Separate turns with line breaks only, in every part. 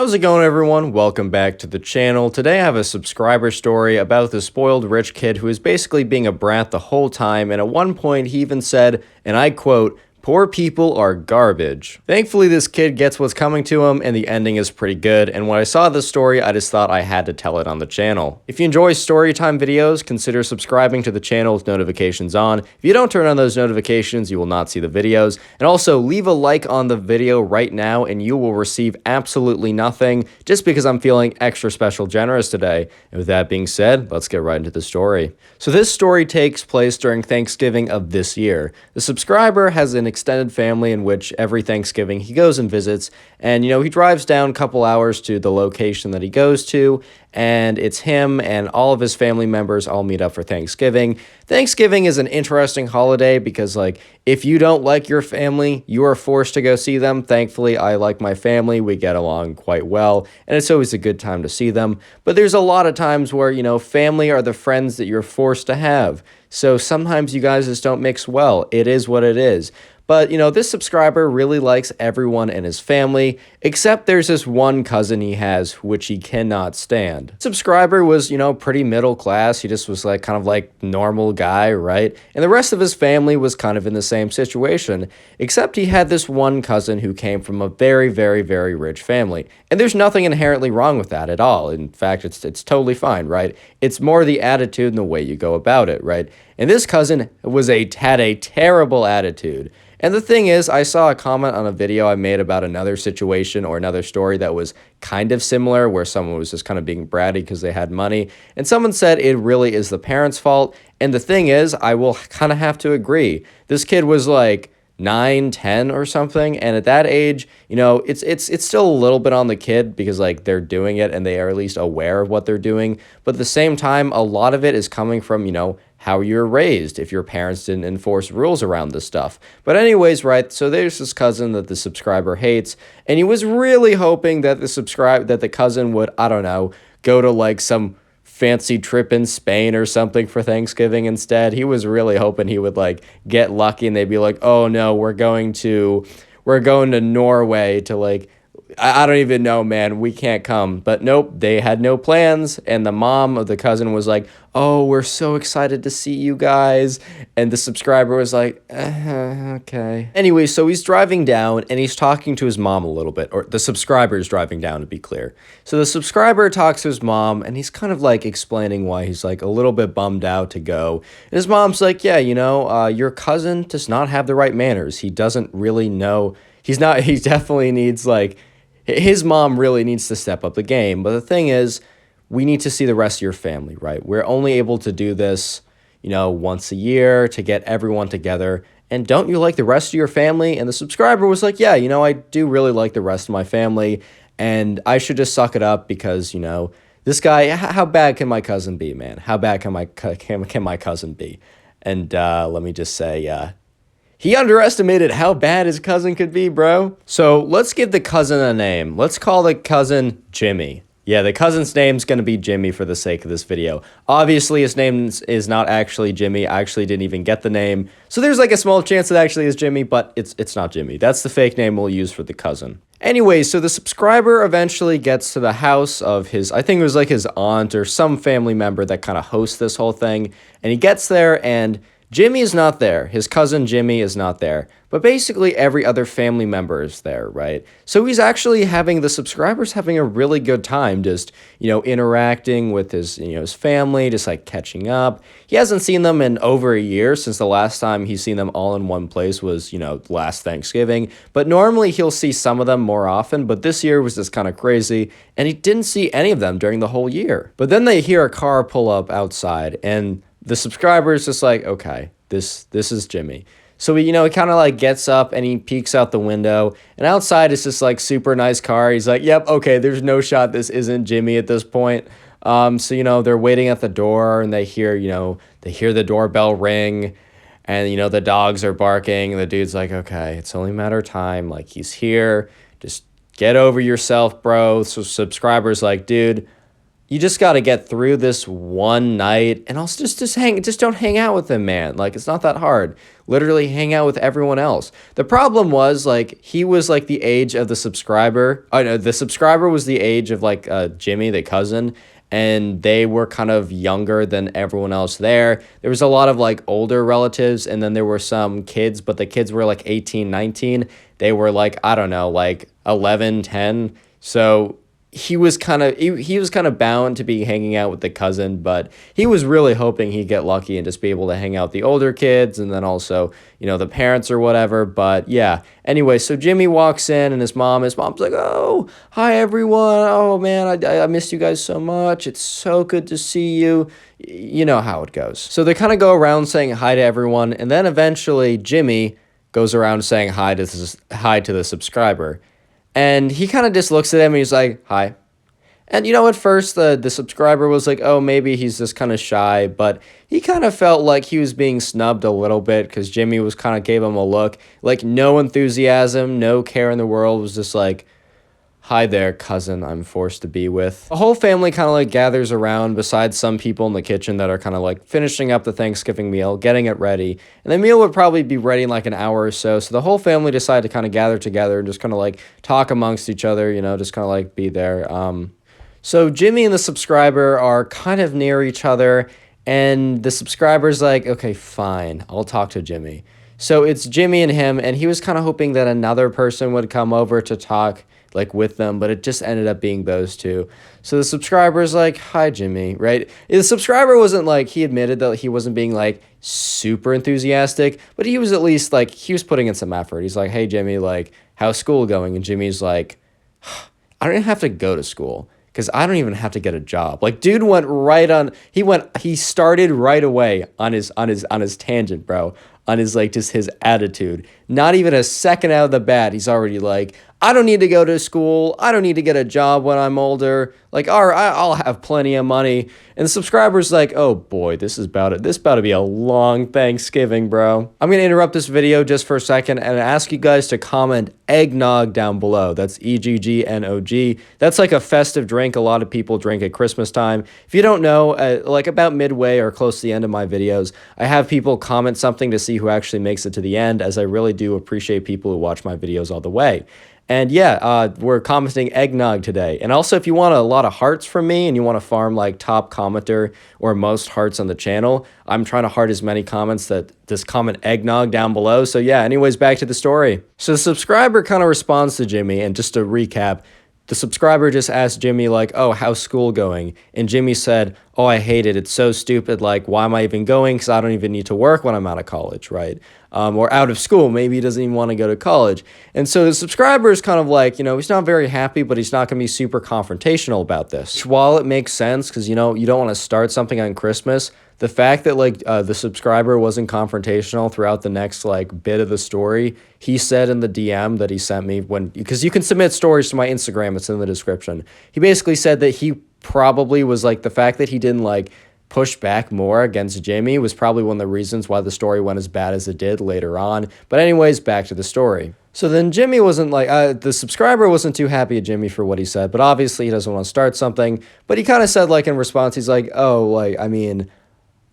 How's it going, everyone? Welcome back to the channel. Today I have a subscriber story about the spoiled rich kid who is basically being a brat the whole time, and at one point he even said, and I quote, "Poor people are garbage." Thankfully, this kid gets what's coming to him, and the ending is pretty good, and when I saw this story, I just thought I had to tell it on the channel. If you enjoy Storytime videos, consider subscribing to the channel with notifications on. If you don't turn on those notifications, you will not see the videos. And also, leave a like on the video right now, and you will receive absolutely nothing, just because I'm feeling extra special generous today. And with that being said, let's get right into the story. So this story takes place during Thanksgiving of this year. The subscriber has an extended family in which every Thanksgiving he goes and visits, and he drives down a couple hours to the location that he goes to, and it's him and all of his family members all meet up for Thanksgiving. Thanksgiving is an interesting holiday because, if you don't like your family, you are forced to go see them. Thankfully, I like my family. We get along quite well, and it's always a good time to see them. But there's a lot of times where, family are the friends that you're forced to have. So sometimes you guys just don't mix well. It is what it is. But, this subscriber really likes everyone in his family, except there's this one cousin he has, which he cannot stand. Subscriber was, pretty middle class. He just was kind of normal guy, right? And the rest of his family was kind of in the same situation, except he had this one cousin who came from a very, very, very rich family. And there's nothing inherently wrong with that at all. In fact, it's totally fine, right? It's more the attitude and the way you go about it, right? And this cousin had a terrible attitude. And the thing is, I saw a comment on a video I made about another situation or another story that was kind of similar, where someone was just kind of being bratty because they had money. And someone said it really is the parents' fault. And the thing is, I will kind of have to agree. This kid was 9, 10 or something, and at that age, it's still a little bit on the kid because they're doing it and they are at least aware of what they're doing. But at the same time, a lot of it is coming from, how you're raised, if your parents didn't enforce rules around this stuff. But anyways, right, so there's this cousin that the subscriber hates, and he was really hoping that the cousin would, I don't know, go to some fancy trip in Spain or something for Thanksgiving instead. He was really hoping he would get lucky and they'd be like, "Oh no, we're going to Norway to I don't even know, man, we can't come." But nope, they had no plans, and the mom of the cousin was like, "Oh, we're so excited to see you guys." And the subscriber was like, okay. Anyway, so he's driving down, and he's talking to his mom a little bit, or the subscriber is driving down, to be clear. So the subscriber talks to his mom, and he's kind of explaining why he's a little bit bummed out to go. And his mom's like, "Yeah, your cousin does not have the right manners. He doesn't really know. He definitely needs his mom really needs to step up the game." But the thing is, we need to see the rest of your family, right? We're only able to do this, once a year to get everyone together. And don't you like the rest of your family? And the subscriber was like, "Yeah, I do really like the rest of my family. And I should just suck it up because, this guy, how bad can my cousin be, man? How bad can my cousin be?" And let me just say, he underestimated how bad his cousin could be, bro. So let's give the cousin a name. Let's call the cousin Jimmy. Yeah, the cousin's name's going to be Jimmy for the sake of this video. Obviously, his name is not actually Jimmy. I actually didn't even get the name. So there's a small chance it actually is Jimmy, but it's not Jimmy. That's the fake name we'll use for the cousin. Anyway, so the subscriber eventually gets to the house of I think it was his aunt or some family member that kind of hosts this whole thing. And he gets there, and Jimmy is not there. His cousin Jimmy is not there. But basically every other family member is there, right? So he's actually the subscriber's having a really good time just, interacting with his family, just catching up. He hasn't seen them in over a year since the last time he's seen them all in one place was, last Thanksgiving. But normally he'll see some of them more often, but this year was just kind of crazy, and he didn't see any of them during the whole year. But then they hear a car pull up outside, and the subscriber is just okay, this is Jimmy. So he, kind of gets up and he peeks out the window, and outside is this super nice car. He's like, "Yep, okay, there's no shot this isn't Jimmy at this point." So, they're waiting at the door, and they hear the doorbell ring, and, the dogs are barking, and the dude's like, "Okay, it's only a matter of time. He's here. Just get over yourself, bro." So subscriber's like, "Dude, you just got to get through this one night, and also just don't hang out with him, man. Like, it's not that hard. Literally hang out with everyone else. The problem was, like, he was like the age of the subscriber. Oh no, the subscriber was the age of like Jimmy, the cousin, and they were kind of younger than everyone else there. There was a lot of like older relatives, and then there were some kids, but the kids were like 18, 19. They were like, I don't know, like 11, 10. So he was kind of bound to be hanging out with the cousin, but he was really hoping he'd get lucky and just be able to hang out with the older kids and then also, the parents or whatever. But yeah, anyway, so Jimmy walks in and his mom's like, "Oh, hi everyone. Oh man, I missed you guys so much. It's so good to see you." You know how it goes. So they kind of go around saying hi to everyone, and then eventually Jimmy goes around saying hi to the subscriber. And he kind of just looks at him and he's like, "Hi." And at first the subscriber was like, oh, maybe he's just kind of shy, but he kind of felt like he was being snubbed a little bit because Jimmy was kind of gave him a look, like no enthusiasm, no care in the world, was just like, "Hi there, cousin I'm forced to be with." The whole family kind of like gathers around besides some people in the kitchen that are kind of like finishing up the Thanksgiving meal, getting it ready. And the meal would probably be ready in like an hour or so. So the whole family decided to kind of gather together and just kind of like talk amongst each other, just kind of like be there. So Jimmy and the subscriber are kind of near each other, and the subscriber's like, "Okay, fine, I'll talk to Jimmy." So it's Jimmy and him, and he was kind of hoping that another person would come over to talk like with them, but it just ended up being those two. So the subscriber's like, "Hi, Jimmy," right? The subscriber wasn't like, he admitted that he wasn't being like super enthusiastic, but he was at least like, he was putting in some effort. He's like, "Hey, Jimmy, like, how's school going?" And Jimmy's like, "I don't even have to go to school, because I don't even have to get a job." Like, dude he started right away on his tangent, bro. On his, like, just his attitude. Not even a second out of the bat, he's already like, "I don't need to go to school. I don't need to get a job when I'm older. Like, all right, I'll have plenty of money." And the subscriber's like, "Oh boy, this is about it. This about to be a long Thanksgiving, bro." I'm going to interrupt this video just for a second and ask you guys to comment eggnog down below. That's EGGNOG. That's like a festive drink a lot of people drink at Christmas time. If you don't know, like about midway or close to the end of my videos, I have people comment something to see who actually makes it to the end, as I really do appreciate people who watch my videos all the way. And yeah, we're commenting eggnog today. And also, if you want a lot of hearts from me and you want to farm like top commenter or most hearts on the channel, I'm trying to heart as many comments that just comment eggnog down below. So yeah, anyways, back to the story. So the subscriber kind of responds to Jimmy, and just to recap, the subscriber just asked Jimmy like, "Oh, how's school going?" And Jimmy said, "Oh, I hate it. It's so stupid. Like, why am I even going? Because I don't even need to work when I'm out of college, right? Or out of school. Maybe he doesn't even want to go to college." And so the subscriber is kind of like, he's not very happy, but he's not going to be super confrontational about this. While it makes sense, because, you don't want to start something on Christmas, the fact that like the subscriber wasn't confrontational throughout the next like bit of the story, he said in the DM that he sent me, because you can submit stories to my Instagram, it's in the description. He basically said that he probably was like, the fact that he didn't like push back more against Jimmy was probably one of the reasons why the story went as bad as it did later on. But anyways, back to the story. So then Jimmy wasn't like, the subscriber wasn't too happy at Jimmy for what he said, but obviously he doesn't want to start something. But he kind of said like in response, he's like, "Oh, like, I mean,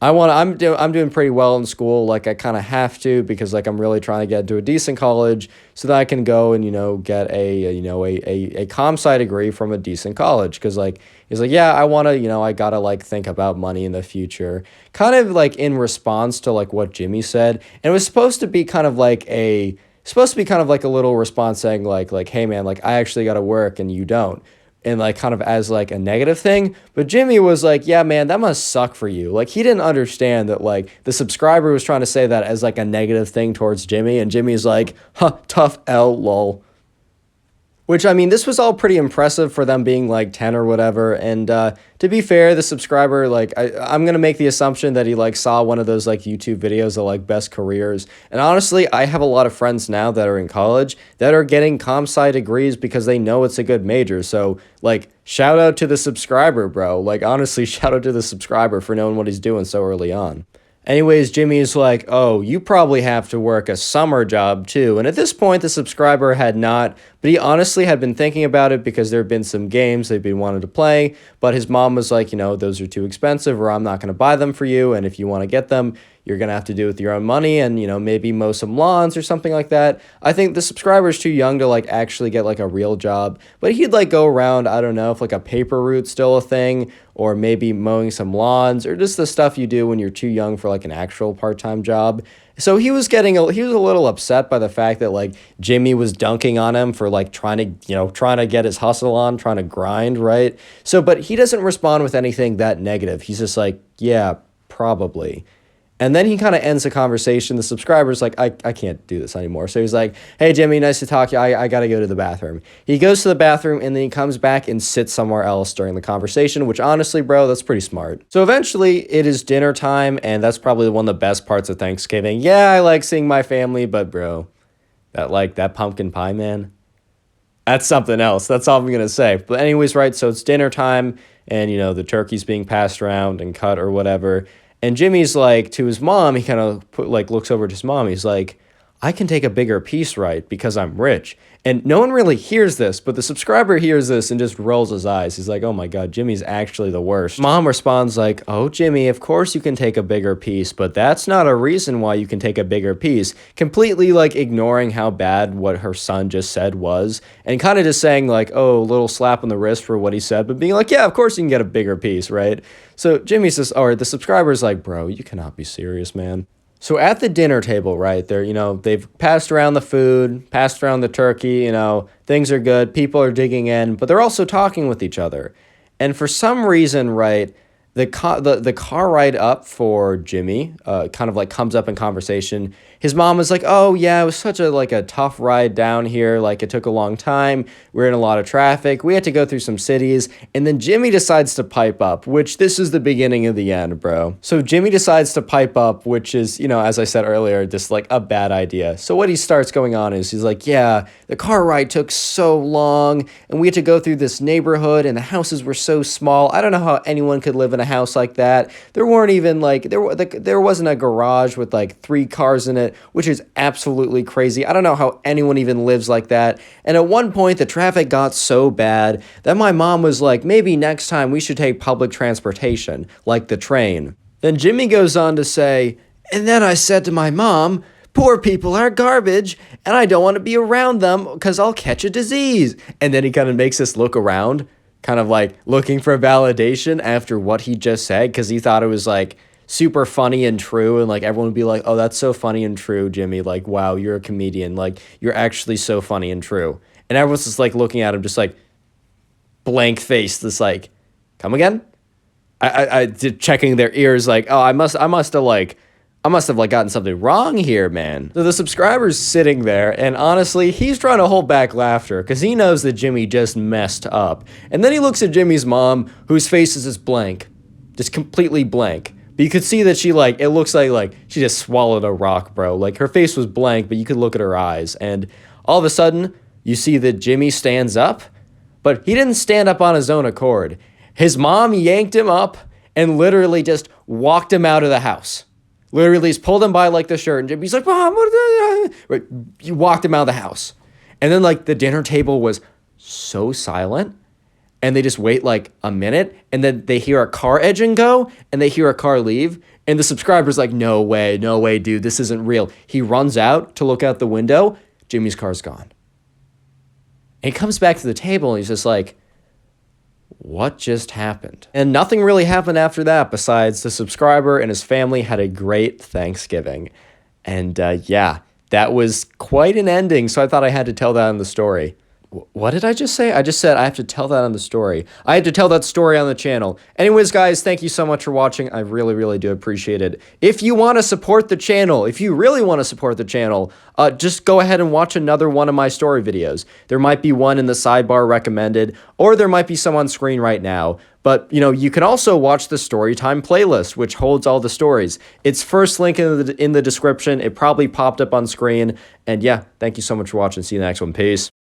I'm doing pretty well in school. Like, I kind of have to, because like I'm really trying to get into a decent college so that I can go and get a comp sci degree from a decent college." Because like he's like, "Yeah, I want to I gotta like think about money in the future." Kind of like in response to like what Jimmy said, and it was supposed to be kind of like a little response saying like, "Hey man, like I actually gotta work and you don't." And like kind of as like a negative thing. But Jimmy was like, "Yeah, man, that must suck for you." Like, he didn't understand that like the subscriber was trying to say that as like a negative thing towards Jimmy. And Jimmy's like, "Huh, tough L, lol." Which, I mean, this was all pretty impressive for them being like 10 or whatever. And to be fair, the subscriber, like, I'm going to make the assumption that he like saw one of those like YouTube videos of like best careers. And honestly, I have a lot of friends now that are in college that are getting comp sci degrees because they know it's a good major. So like, shout out to the subscriber, bro. Like, honestly, shout out to the subscriber for knowing what he's doing so early on. Anyways, Jimmy's like, "Oh, you probably have to work a summer job too." And at this point, the subscriber had not But he honestly had been thinking about it because there had been some games they'd been wanting to play, but his mom was like, those are too expensive, or I'm not going to buy them for you. And if you want to get them, you're going to have to do it with your own money and, maybe mow some lawns or something like that. I think the subscriber's too young to like actually get like a real job, but he'd like go around, I don't know if like a paper route's still a thing, or maybe mowing some lawns, or just the stuff you do when you're too young for like an actual part-time job. So he was a little upset by the fact that like Jimmy was dunking on him for like trying to get his hustle on, trying to grind, right? So, but he doesn't respond with anything that negative. He's just like, yeah, probably. And then he kind of ends the conversation. The subscriber's like, I can't do this anymore. So he's like, hey, Jimmy, nice to talk to you. I got to go to the bathroom. He goes to the bathroom, and then he comes back and sits somewhere else during the conversation, which honestly, bro, that's pretty smart. So eventually it is dinner time, and that's probably one of the best parts of Thanksgiving. Yeah, I like seeing my family, but bro, that pumpkin pie, man, that's something else. That's all I'm going to say. But anyways, right, so it's dinner time, and, the turkey's being passed around and cut or whatever. And Jimmy's like, to his mom, he kind of looks over at his mom. He's like, I can take a bigger piece, right? Because I'm rich. And no one really hears this, but the subscriber hears this and just rolls his eyes. He's like, oh my God, Jimmy's actually the worst. Mom responds like, oh, Jimmy, of course you can take a bigger piece, but that's not a reason why you can take a bigger piece. Completely like ignoring how bad what her son just said was, and kind of just saying like, oh, a little slap on the wrist for what he said, but being like, yeah, of course you can get a bigger piece, right? So Jimmy says, or the subscriber's like, bro, you cannot be serious, man. So at the dinner table, right, they've passed around the food, passed around the turkey, things are good, people are digging in, but they're also talking with each other. And for some reason, right, the car ride up for Jimmy kind of like comes up in conversation. His mom was like, oh yeah, it was such a tough ride down here. Like it took a long time. We're in a lot of traffic. We had to go through some cities. And then Jimmy decides to pipe up, which this is the beginning of the end, bro. So Jimmy decides to pipe up, which is, as I said earlier, just like a bad idea. So what he starts going on is he's like, yeah, the car ride took so long and we had to go through this neighborhood and the houses were so small. I don't know how anyone could live in a house like that. There weren't even there wasn't a garage with like 3 cars in it, which is absolutely crazy. I don't know how anyone even lives like that. And at one point, the traffic got so bad that my mom was like, maybe next time we should take public transportation, like the train. Then Jimmy goes on to say, and then I said to my mom, poor people are garbage, and I don't want to be around them because I'll catch a disease. And then he kind of makes us look around, kind of like looking for validation after what he just said, because he thought it was like super funny and true, and like everyone would be like, oh, that's so funny and true, Jimmy, like, wow, you're a comedian, like you're actually so funny and true. And everyone's just like looking at him just like blank face, this like, come again? I did checking their ears like, oh, I must have gotten something wrong here, man. So the subscriber's sitting there, and honestly, he's trying to hold back laughter because he knows that Jimmy just messed up. And then he looks at Jimmy's mom, whose face is just blank, just completely blank. But you could see that she it looks like she just swallowed a rock, bro. Like her face was blank, but you could look at her eyes. And all of a sudden, you see that Jimmy stands up, but he didn't stand up on his own accord. His mom yanked him up and literally just walked him out of the house. Literally just pulled him by like the shirt, and Jimmy's like, Mom, right? You walked him out of the house. And then like the dinner table was so silent, and they just wait like a minute, and then they hear a car engine go, and they hear a car leave, and the subscriber's like, no way, dude, this isn't real. He runs out to look out the window, Jimmy's car's gone. And he comes back to the table, and he's just like, what just happened? And nothing really happened after that besides the subscriber and his family had a great Thanksgiving. And yeah, that was quite an ending, so I thought I had to tell that in the story. What did I just say? I just said I have to tell that on the story. I had to tell that story on the channel. Anyways, guys, thank you so much for watching. I really, really do appreciate it. If you want to support the channel, if you really want to support the channel, just go ahead and watch another one of my story videos. There might be one in the sidebar recommended, or there might be some on screen right now. But, you can also watch the Storytime playlist, which holds all the stories. It's first link in the description. It probably popped up on screen. And yeah, thank you so much for watching. See you in the next one. Peace.